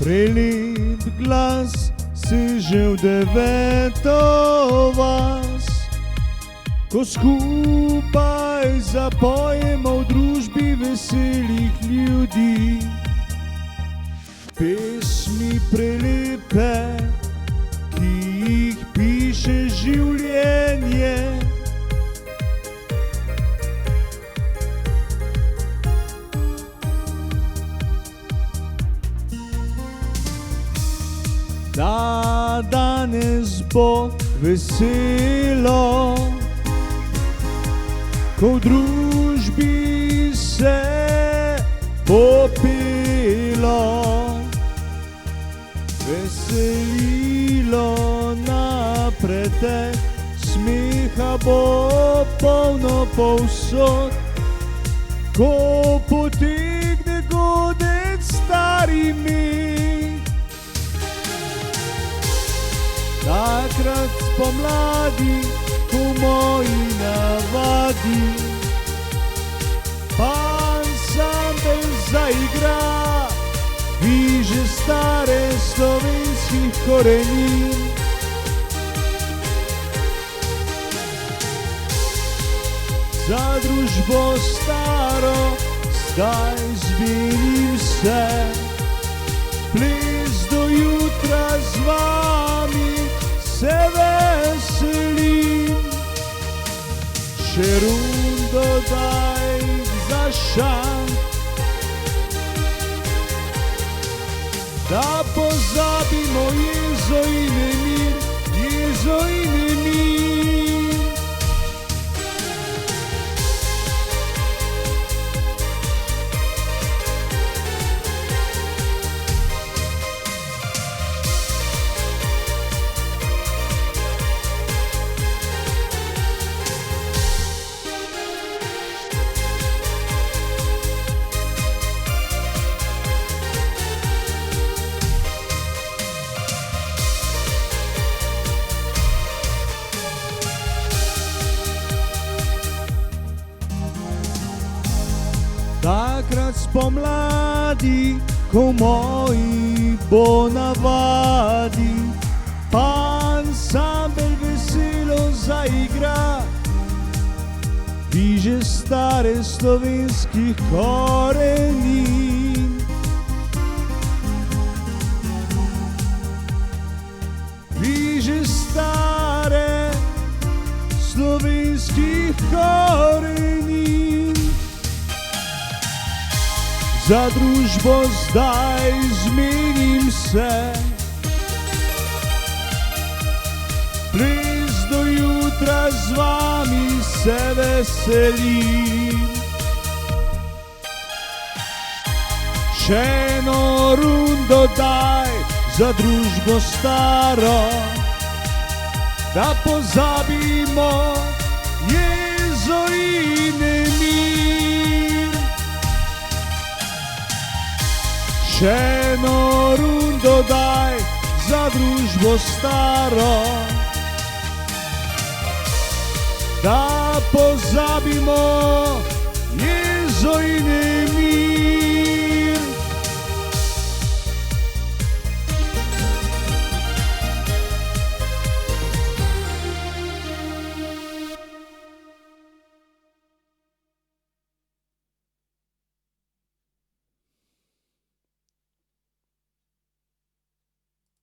Prelep glas seže v deveto vas, ko skupaj zapojemo v družbi veselih ljudi. Pesmi prelepe, ki jih piše življenje, da danes bo veselo, ko v družbi se popelo, veselilo na pretek, smeha bo polno povsod, ko potegne godec stari meh. Takrat spomladi, ko moji navadi, pa ansambel zaigra, viže stare slovenskih korenin. Za družbo staro zdaj zmenim se, ples do jutra z vami se veselim. Še rundo daj za šant, da pozabimo jezo in nemir, jezo in nemir. Takrat spomladi, ko moji bo navadi, pa ansambel veselo zaigra, viže stare slovenskih korenin. Viže stare slovenskih korenin. Za družbo zdaj zmenim se, ples do jutra z vami se veselim. Še eno rundo daj za družbo staro, da pozabimo jezo in nemir. Še eno rundo daj za družbo staro, da pozabimo jezo in nemir.